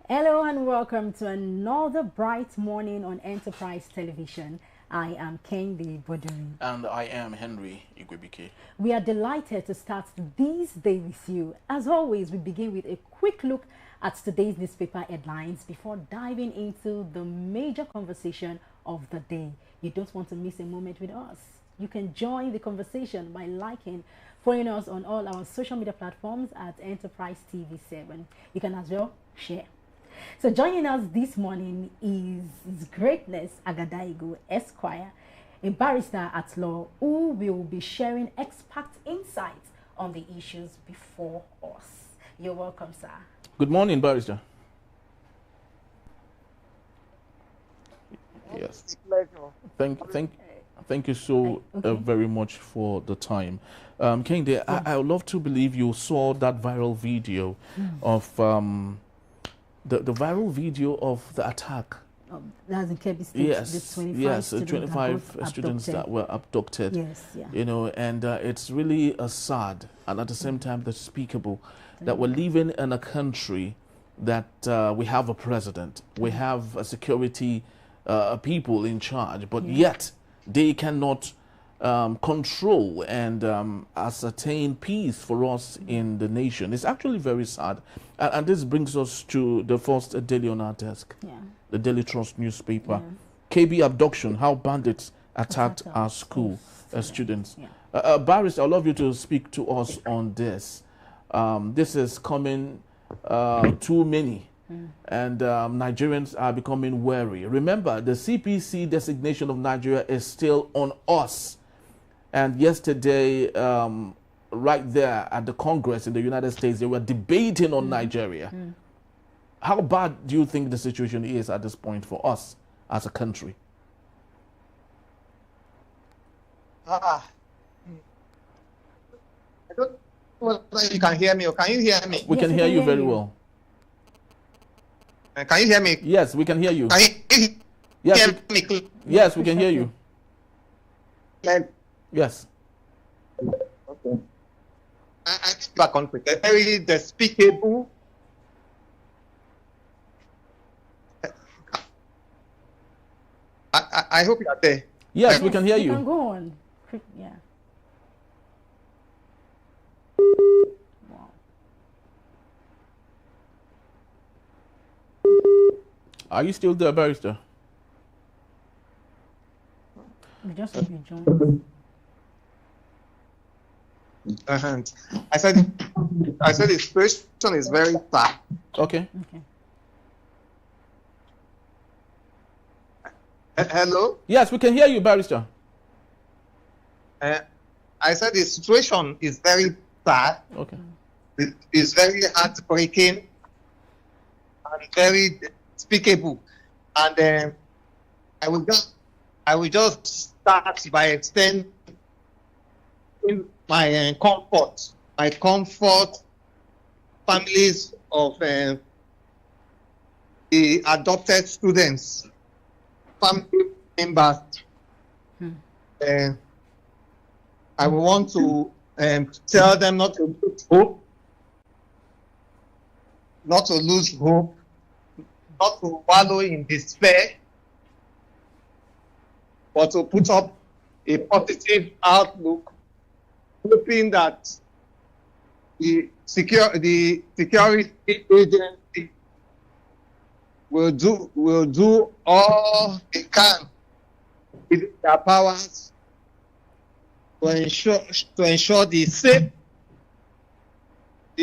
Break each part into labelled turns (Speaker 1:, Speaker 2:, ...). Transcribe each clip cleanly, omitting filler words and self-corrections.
Speaker 1: Hello and welcome to another bright morning on Enterprise Television. I am Kendi Boduri.
Speaker 2: And I am Henry Igwebike.
Speaker 1: We are delighted to start this day with you. As always, we begin with a quick look at today's newspaper headlines before diving into the major conversation of the day. You don't want to miss a moment with us. You can join the conversation by liking, following us on all our social media platforms at Enterprise TV7. You can as well share. So joining us this morning is His Greatness Agadaigo Esquire, a barrister at law who will be sharing expert insights on the issues before us. You're welcome, sir.
Speaker 2: Good morning, barrister. Yes. Thank you so very much for the time. Kende, I would love to believe you saw that viral video of the viral video of the attack.
Speaker 1: That's in Kebbi State.
Speaker 2: Yes, the 25 students that were abducted.
Speaker 1: Yes, yeah.
Speaker 2: You know, and it's really sad and at the same time despicable that we're living in a country that we have a president, we have a security people in charge, but yet they cannot control and ascertain peace for us in the nation. It's actually very sad. And this brings us to the first daily on our desk, the Daily Trust newspaper. KB abduction, how bandits attacked our school students. Barrister, I'd love you to speak to us on this. This is coming too many. And Nigerians are becoming wary. Remember, the CPC designation of Nigeria is still on us. And yesterday, right there at the Congress in the United States, they were debating on Nigeria. How bad do you think the situation is at this point for us as a country?
Speaker 3: I don't know whether you can hear me or can you hear me?
Speaker 2: We can hear you very well.
Speaker 3: Can you hear me?
Speaker 2: Yes, we can hear you.
Speaker 3: Can you
Speaker 2: Yes,
Speaker 3: hear me?
Speaker 2: yes, we can hear you. Yes.
Speaker 3: Okay. I think back on quick. Very despicable. I hope you are there.
Speaker 2: Yes, we can hear you.
Speaker 1: You can go on. Yeah. Wow.
Speaker 2: Are you still there, barrister?
Speaker 1: We just hope you join.
Speaker 3: I said the situation is very bad.
Speaker 2: Okay.
Speaker 3: Hello?
Speaker 2: Yes, we can hear you, barrister.
Speaker 3: I said the situation is very bad.
Speaker 2: Okay.
Speaker 3: It is very heartbreaking and very despicable. And I will just start by extending my comfort, families of the adopted students, family members. I want to tell them not to lose hope, not to wallow in despair, but to put up a positive outlook, hoping that the security agency will do all they can with their powers to ensure the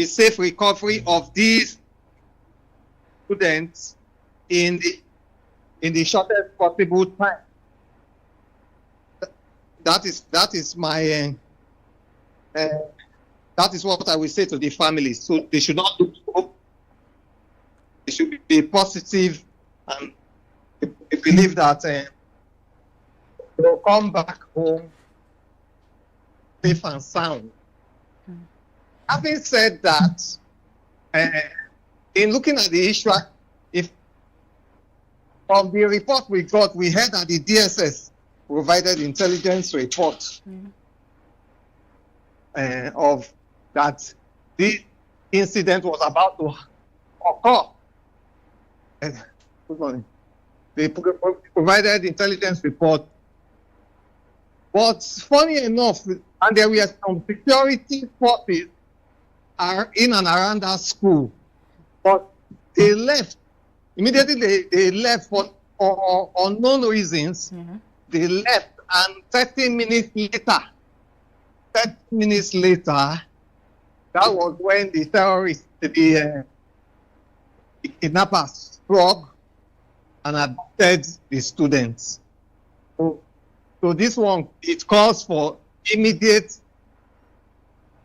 Speaker 3: safe recovery of these students in the shortest possible time. That is my that is what I will say to the families. So they should not lose hope. They should be positive and believe that they will come back home safe and sound. Having said that, in looking at the issue, if from the report we got, we heard that the DSS provided intelligence report of that this incident was about to occur. they provided intelligence report. But funny enough, and there were some security forces are in and around that school, but they left immediately. They left for unknown reasons. Mm-hmm. They left, and 30 minutes later, that was when the terrorists, the kidnappers, struck and abducted the students. So this one, it calls for immediate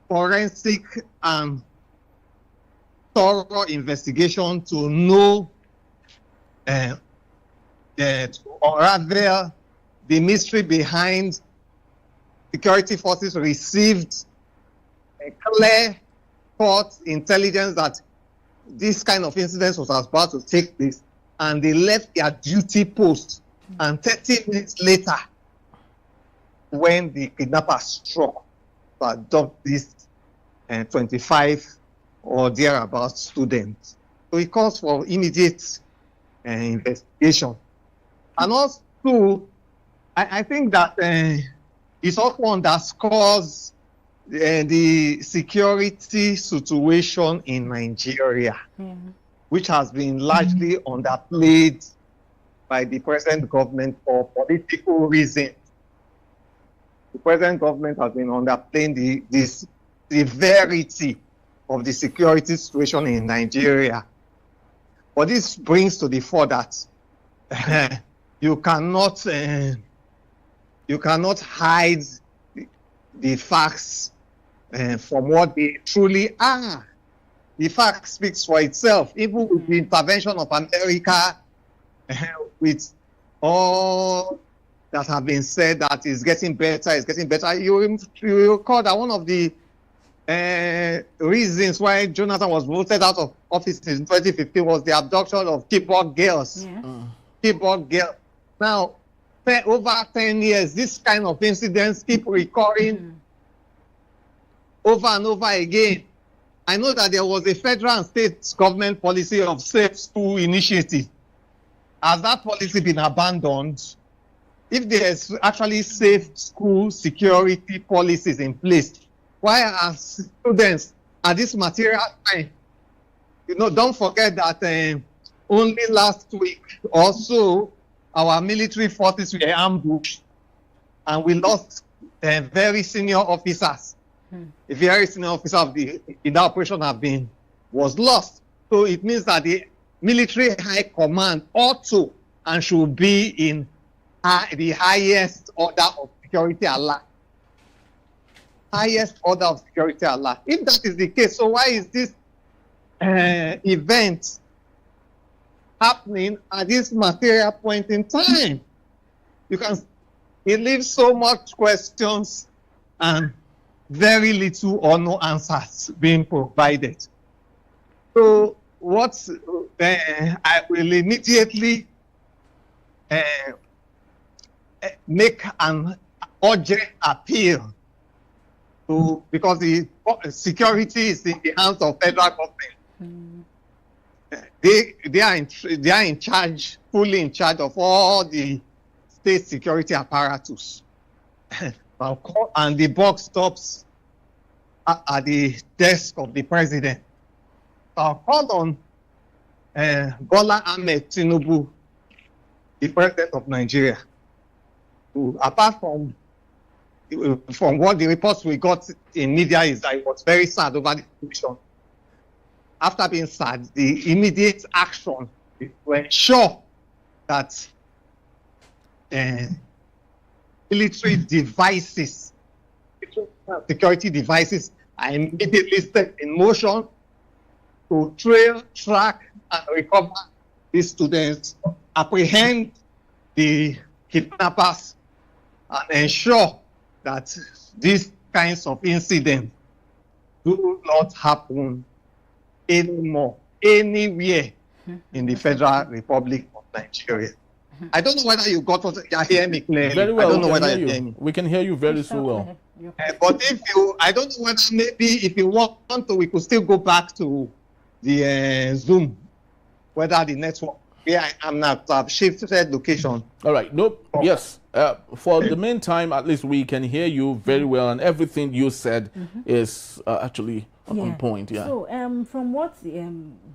Speaker 3: forensic and thorough investigation to know to unravel the mystery behind security forces received a clear cut intelligence that this kind of incident was about to take place, and they left their duty post. And 30 minutes later, when the kidnappers struck to adopt this 25 or thereabout students. So it calls for immediate investigation. And also, I think that it's also underscores the security situation in Nigeria, which has been largely underplayed by the present government for political reasons. The present government has been underplaying the severity of the security situation in Nigeria. But this brings to the fore that you cannot hide the facts from what they truly are. The fact speaks for itself, even with the intervention of America, with all that have been said that is getting better, You recall that one of the reasons why Jonathan was voted out of office in 2015 was the abduction of keyboard girls. Keyboard girls. Now, over 10 years, this kind of incidents keep recurring over and over again. I know that there was a federal and state government policy of safe school initiative. Has that policy been abandoned? If there's actually safe school security policies in place, why are students at this material time? Don't forget that only last week also our military forces were ambushed and we lost very senior officers. A very senior officer in that operation was lost. So it means that the military high command ought to and should be in the highest order of security alert. Highest order of security alert. If that is the case, so why is this event happening at this material point in time? It leaves so much questions and very little or no answers being provided. So what I will immediately make an urgent appeal to, because the security is in the hands of federal government. They are in charge, fully in charge of all the state security apparatus. And the buck stops at the desk of the president. So I'll call on Bola Ahmed Tinubu, the president of Nigeria, who, apart from what the reports we got in media, is that he was very sad over the situation. After being sad, the immediate action is to ensure that military devices, security devices, are immediately set in motion to trail, track, and recover these students, apprehend the kidnappers, and ensure that these kinds of incidents do not happen anymore, anywhere in the Federal Republic of Nigeria. I don't know whether you got what you hear me clearly.
Speaker 2: Very well.
Speaker 3: I don't know whether you hear me.
Speaker 2: We can hear you very so well.
Speaker 3: But I don't know whether maybe if you want to, we could still go back to the Zoom, whether the network where I am now. So I've shifted location.
Speaker 2: All right. Nope. Yes. For the meantime, at least we can hear you very well, and everything you said is actually on point. Yeah.
Speaker 1: So, from what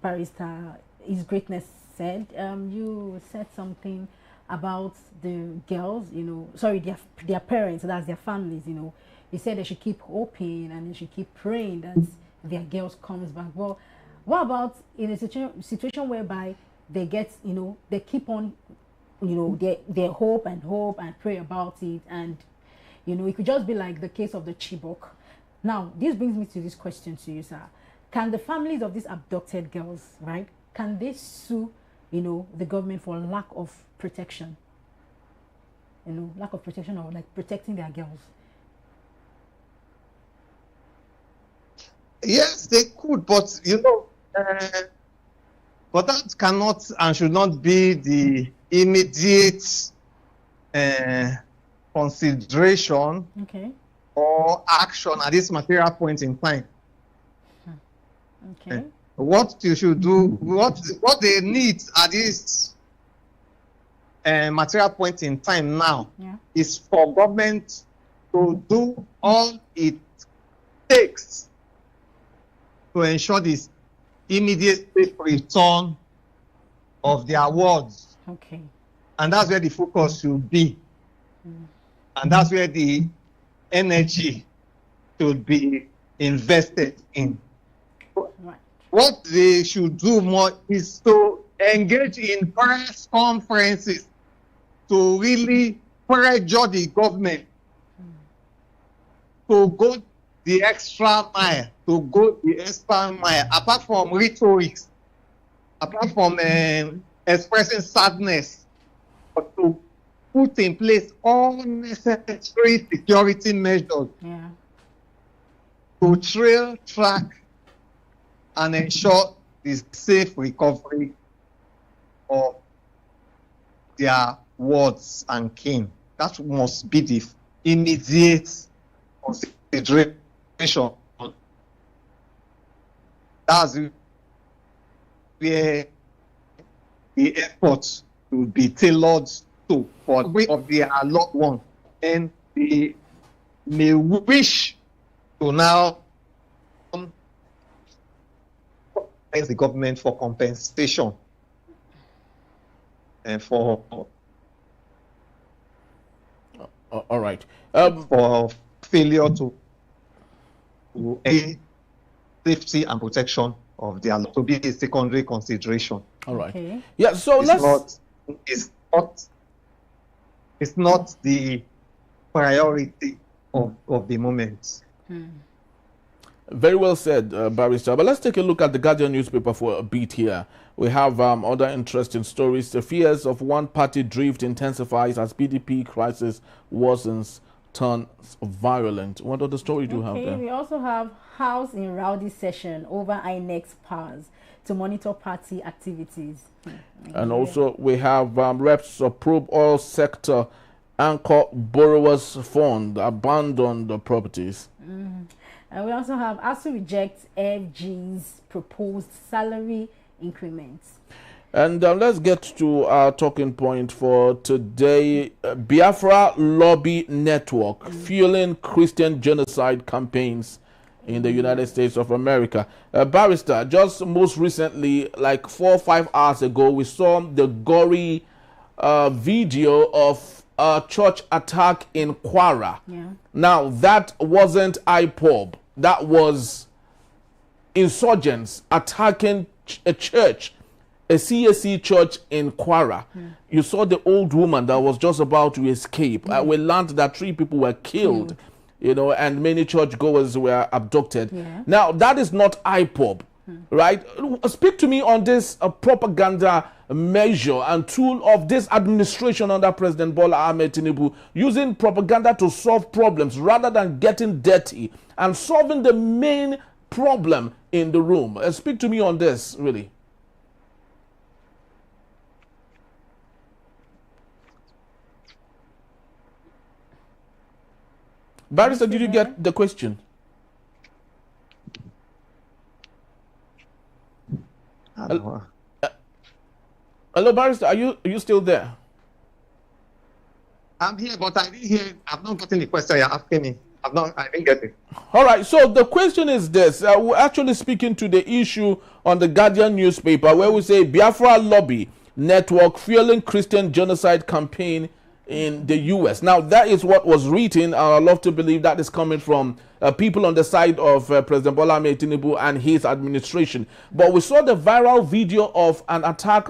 Speaker 1: Barrister His Greatness said, you said something about the girls, sorry, their parents, that's their families, you said they should keep hoping and they should keep praying that their girls comes back. Well, what about in a situation whereby they get, they keep on, they hope and pray about it, and it could just be like the case of the Chibok. Now, this brings me to this question to you, sir. Can the families of these abducted girls, right, can they sue, the government for lack of protection? Lack of protection, or like protecting their girls?
Speaker 3: Yes, they could, but but that cannot and should not be the immediate consideration or action at this material point in time.
Speaker 1: Okay.
Speaker 3: What you should do, what they need at this material point in time now is for government to do all it takes to ensure this immediate safe return of their wards.
Speaker 1: Okay.
Speaker 3: And that's where the focus should be. And that's where the energy should be invested in.
Speaker 1: Right.
Speaker 3: What they should do more is to engage in press conferences to really pressure the government to go the extra mile, apart from rhetoric, apart from expressing sadness, but to put in place all necessary security measures to track and ensure the safe recovery of their wards and kin. That must be the immediate consideration. That's where the efforts will be tailored to for the of their loved one, and they may wish to now ask the government for compensation and for
Speaker 2: all right,
Speaker 3: for failure to aid safety and protection of their to be a secondary consideration.
Speaker 2: All right.
Speaker 1: Okay.
Speaker 2: Yeah. So
Speaker 3: it's not the priority of the moment.
Speaker 2: Very well said, Barrister. But let's take a look at the Guardian newspaper for a bit here. We have other interesting stories. The fears of one-party drift intensifies as PDP crisis worsens, turns violent. What other story do you have there?
Speaker 1: We also have House in rowdy session over INEC's powers to monitor party activities.
Speaker 2: And also we have reps probe oil sector anchor borrowers fund abandon the properties.
Speaker 1: And we also have ASU rejects FG's proposed salary increments.
Speaker 2: And let's get to our talking point for today. Biafra Lobby Network fueling Christian genocide campaigns in the United States of America. Barrister, just most recently, like 4 or 5 hours ago, we saw the gory video of a church attack in Kwara. Now, that wasn't IPOB. That was insurgents attacking a church, a CSC church in Kwara. You saw the old woman that was just about to escape. We learned that 3 people were killed, and many churchgoers were abducted. Now, that is not IPOB, right? Speak to me on this propaganda measure and tool of this administration under President Bola Ahmed Tinubu, using propaganda to solve problems rather than getting dirty and solving the main problem in the room. Speak to me on this, really. Barrister, did you get the question? Hello, Barrister, are you still there?
Speaker 3: I'm here, but I didn't hear. I've not gotten the question you're asking me. I didn't get it.
Speaker 2: All right, so the question is this. We're actually speaking to the issue on the Guardian newspaper where we say Biafra lobby network fueling Christian genocide campaign in the U.S. Now, that is what was written. I love to believe that is coming from people on the side of President Bola Tinubu and his administration. But we saw the viral video of an attack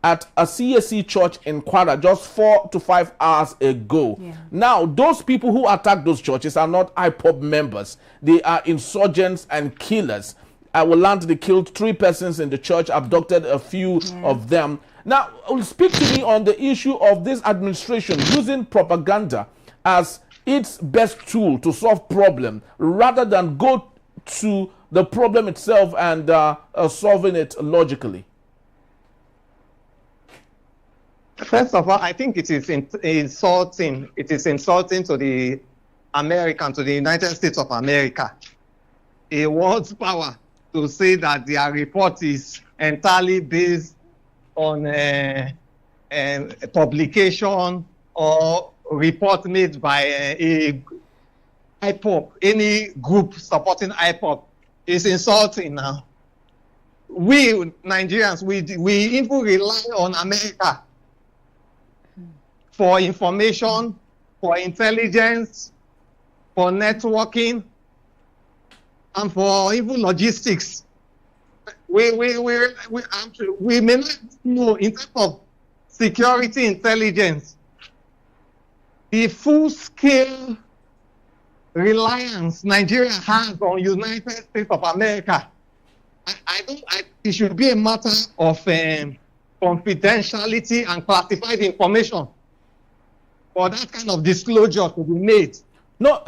Speaker 2: at a CSC church in Kwara just 4 to 5 hours ago. Yeah. Now, those people who attacked those churches are not IPOB members. They are insurgents and killers. I will learn they killed 3 persons in the church, abducted a few of them. Now, speak to me on the issue of this administration using propaganda as its best tool to solve problem rather than go to the problem itself and solving it logically.
Speaker 3: First of all, I think it is insulting. It is insulting to the American, to the United States of America. It wants power to say that their report is entirely based on a publication or report made by a IPOB, any group supporting IPOB. It's insulting now. We Nigerians, we even rely on America for information, for intelligence, for networking, and for even logistics. We may not know in terms of security intelligence the full-scale reliance Nigeria has on United States of America. It should be a matter of confidentiality and classified information for that kind of disclosure to be made.
Speaker 2: No,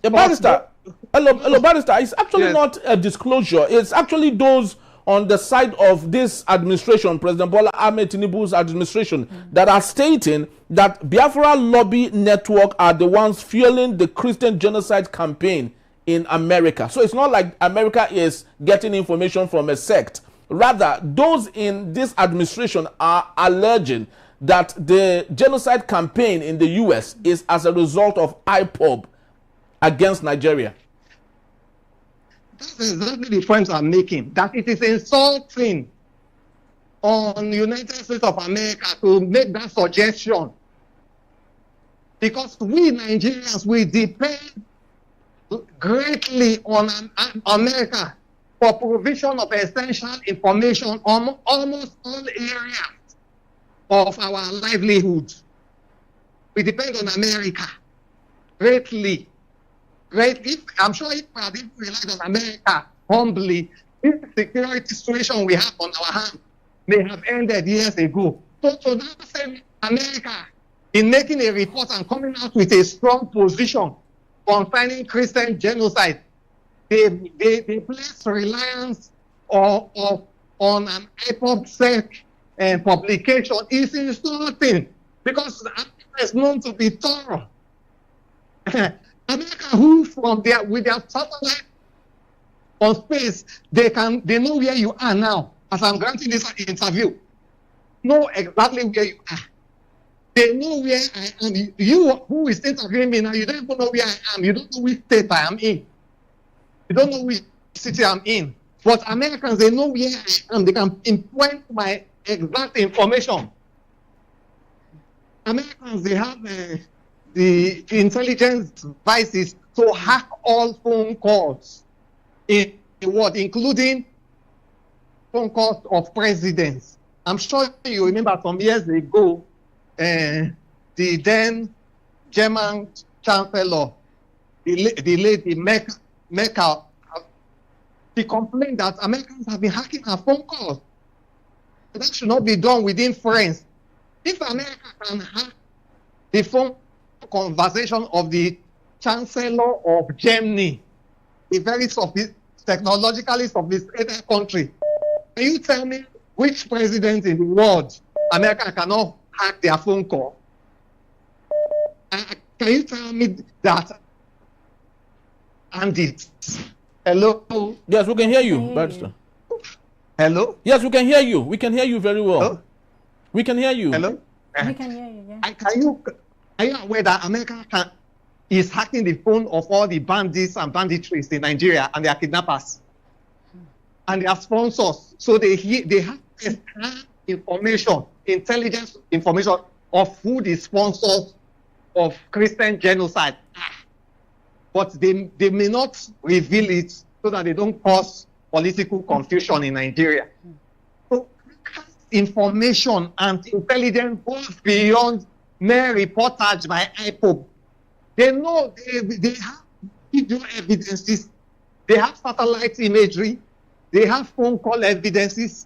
Speaker 2: Barrister, hello, Barrister, it's actually not a disclosure. It's actually those on the side of this administration, President Bola Tinubu's administration, that are stating that Biafra lobby network are the ones fueling the Christian genocide campaign in America. So it's not like America is getting information from a sect. Rather, those in this administration are alleging that the genocide campaign in the U.S. is as a result of IPOB against Nigeria.
Speaker 3: That's exactly the point I'm making, that it is insulting on the United States of America to make that suggestion. Because we Nigerians, we depend greatly on America for provision of essential information on almost all areas of our livelihood. We depend on America greatly. I'm sure if we had relied on America humbly, this security situation we have on our hands may have ended years ago. So that same America, in making a report and coming out with a strong position concerning Christian genocide, they place reliance on an IPOB-sec publication is insulting because America is known to be thorough. America, who with their satellite on space, they know where you are now. As I'm granting this interview, know exactly where you are. They know where I am. You who is interviewing me now, you don't even know where I am. You don't know which state I am in. You don't know which city I'm in. But Americans, they know where I am. They can pinpoint my exact information. Americans, they have the intelligence devices to hack all phone calls in the world, including phone calls of presidents. I'm sure you remember some years ago, the then German Chancellor, the lady Merkel, she complained that Americans have been hacking her phone calls. That should not be done within friends. If America can hack the phone conversation of the Chancellor of Germany, a very technologically sophisticated country, can you tell me which president in the world America cannot hack their phone call? Can you tell me that? And it. Hello?
Speaker 2: Yes, we can hear you, Barrister.
Speaker 3: Hello?
Speaker 2: Yes, we can hear you. We can hear you very well.
Speaker 3: Hello?
Speaker 2: We can hear you.
Speaker 3: Hello?
Speaker 1: We can hear you, yeah.
Speaker 3: Are you aware that America is hacking the phone of all the bandits and banditries in Nigeria and their kidnappers and their sponsors? So they have information, intelligence information of who the sponsors of Christian genocide are. But they may not reveal it so that they don't cause political confusion in Nigeria. So information and intelligence goes beyond mere reportage by IPOB. They know they have video evidences, they have satellite imagery, they have phone call evidences,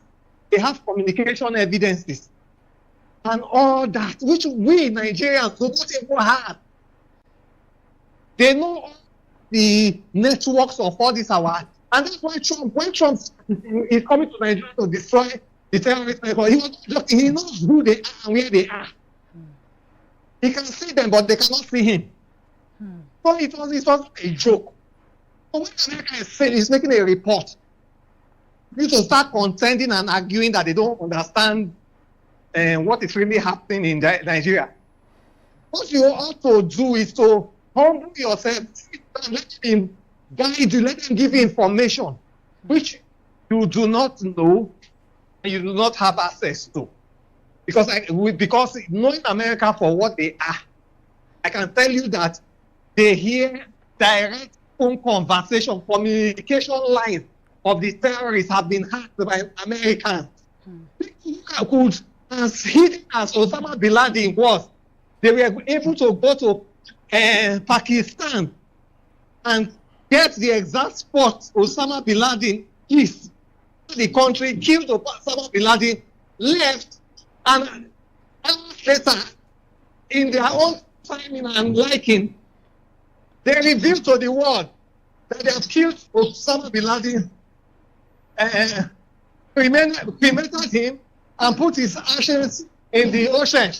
Speaker 3: they have communication evidences, and all that, which we Nigerians do not even have. They know all the networks of all this our, and that's why when Trump is coming to Nigeria to destroy the terrorist network, he knows who they are and where they are. He can see them, but they cannot see him. So it was a joke. So when America is making a report, you need to start contending and arguing that they don't understand what is really happening in Nigeria. What you ought to do is to humble yourself, let him guide you, let him give you information which you do not know and you do not have access to. Because knowing America for what they are, I can tell you that they hear direct phone conversation, communication lines of the terrorists have been hacked by Americans. People could, as hidden as Osama bin Laden was, they were able to go to Pakistan and get the exact spot Osama bin Laden is. The country killed Osama bin Laden, left, and hours later, in their own timing and liking, they revealed to the world that they have killed Osama bin Laden, cremated him, and put his ashes in the ocean.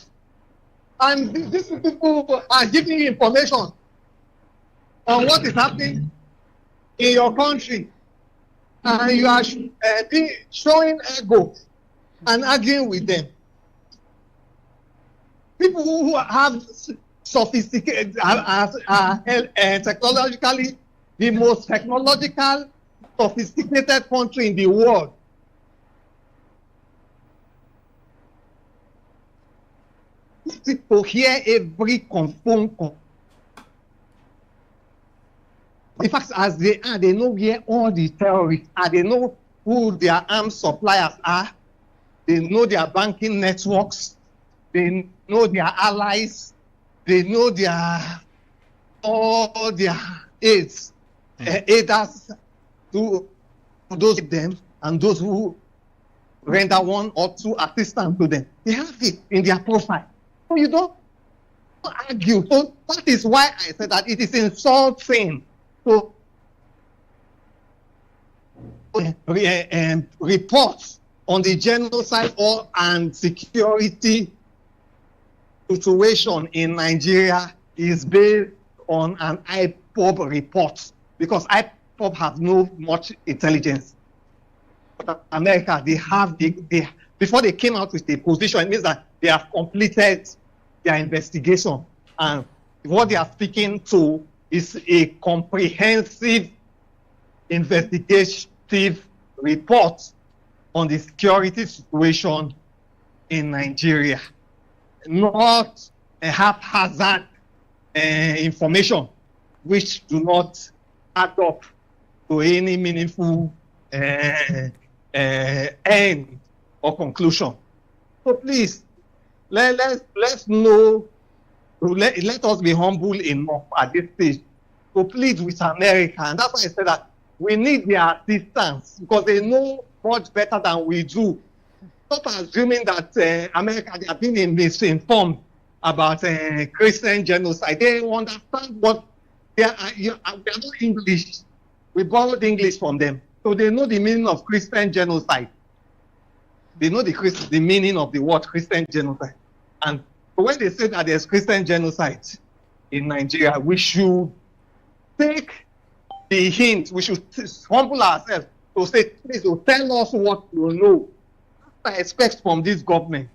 Speaker 3: And these people are giving you information on what is happening in your country. And you are showing ego and arguing with them. People who have sophisticated, technologically, the most technological, sophisticated country in the world. People hear every phone call. In fact, as they are, they know where all the terrorists are. They know who their arms suppliers are. They know their banking networks. They know their allies. They know all their aids, aiders to those with them and those who render one or two assistance to them. They have it in their profile. So you don't argue. So that is why I said that it is insulting to reports on the genocide and security situation in Nigeria is based on an IPOB report, because IPOB have no much intelligence. But America, they have before they came out with a position, it means that they have completed their investigation, and what they are speaking to is a comprehensive investigative report on the security situation in Nigeria, not a haphazard information which do not add up to any meaningful end or conclusion. So please, let's know, let us be humble enough at this stage to plead with America. And that's why I said that we need their assistance, because they know much better than we do. Stop assuming that America, they are being misinformed about Christian genocide. They understand what they are not English. We borrowed English from them. So they know the meaning of Christian genocide. They know the meaning of the word Christian genocide. And when they say that there's Christian genocide in Nigeria, we should take the hint. We should humble ourselves to say, please, to tell us what you know. I expect from this government.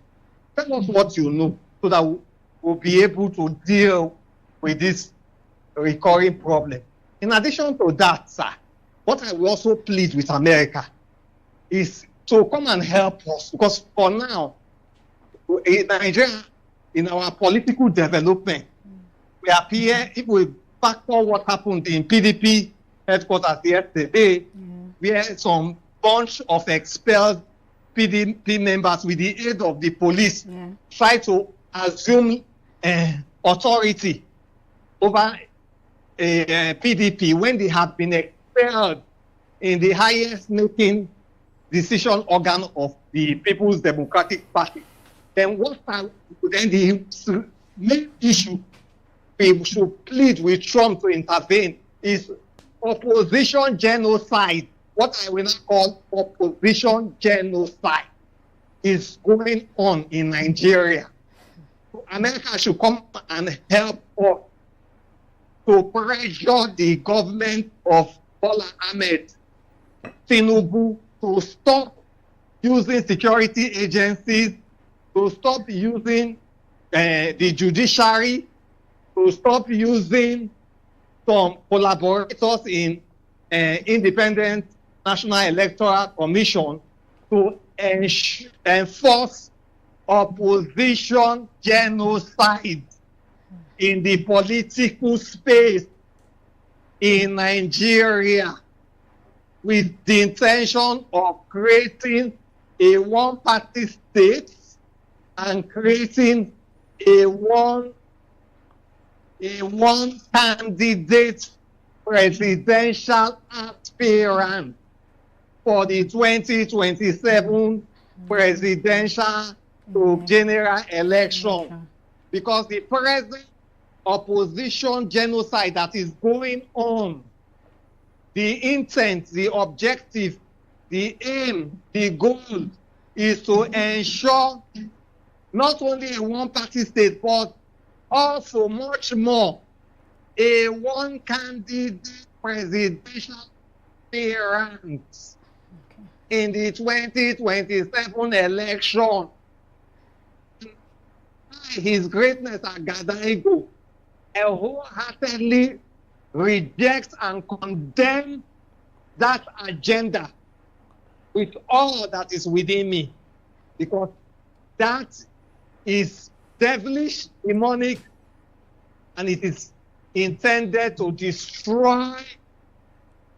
Speaker 3: Tell us what you know so that we'll be able to deal with this recurring problem. In addition to that, sir, what I will also plead with America is to come and help us, because for now, in Nigeria, in our political development, we appear, if we factor what happened in PDP headquarters yesterday, where some bunch of expelled PDP members with the aid of the police try to assume authority over PDP when they have been expelled in the highest making decision organ of the People's Democratic Party. Then the main issue we should plead with Trump to intervene is opposition genocide. What I will not call opposition genocide is going on in Nigeria. America should come and help us to pressure the government of Bola Ahmed Tinubu to stop using security agencies, to stop using the judiciary, to stop using some collaborators in independent National Electoral Commission to enforce opposition genocide in the political space in Nigeria, with the intention of creating a one-party state and creating a one-candidate presidential aspirant for the 2027 presidential to general election. Because the present opposition genocide that is going on, the intent, the objective, the aim, the goal is to ensure not only a one-party state, but also much more a one-candidate presidential appearance in the 2027 election. His Greatness Agadaigo wholeheartedly rejects and condemns that agenda with all that is within me, because that is devilish, demonic, and it is intended to destroy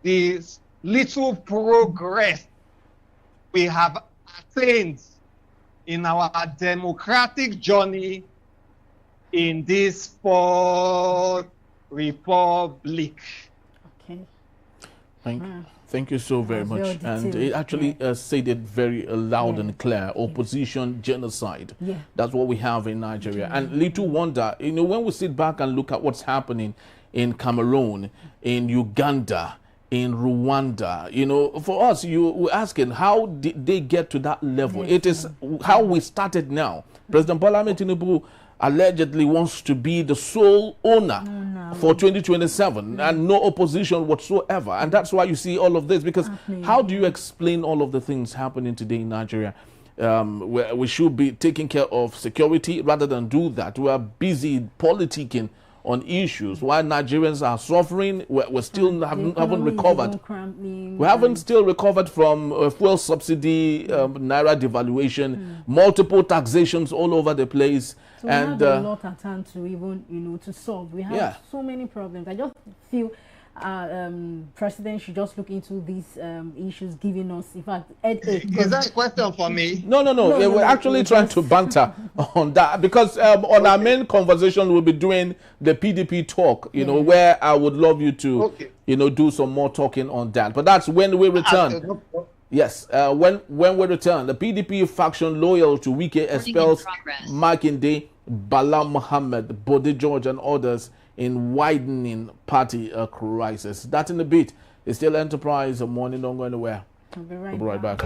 Speaker 3: the little progress we have attained in our democratic journey in this fourth republic.
Speaker 1: Okay.
Speaker 2: Thank you so very much. And it actually said it very loud and clear. Opposition genocide. Yeah. That's what we have in Nigeria. And little wonder, you know, when we sit back and look at what's happening in Cameroon, in Uganda, in Rwanda, you know, for us, we're asking, how did they get to that level? It is how we started now. President Bala Mohammed Tinubu allegedly wants to be the sole owner for 2027 and no opposition whatsoever. And that's why you see all of this, because how do you explain all of the things happening today in Nigeria? Where we should be taking care of security rather than do that. We are busy politicking on issues while Nigerians are suffering. We still haven't recovered. We haven't still recovered from fuel subsidy, naira devaluation, multiple taxations all over the place.
Speaker 1: So and we have a lot at hand to even, you know, to solve. We have so many problems. I just feel President should just look into these issues, giving us, in fact, headache.
Speaker 3: Is that a question for me?
Speaker 2: No. We're actually trying to banter on that, because on our main conversation, we'll be doing the PDP talk, you know, where I would love you to, you know, do some more talking on that. But that's when we return. Yes, when we return, the PDP faction loyal to Wike expels Makinde, Bala Mohammed, Bode George and others in widening party crisis. That in a bit is still Enterprise. Morning, don't go anywhere.
Speaker 1: We'll be
Speaker 2: right back.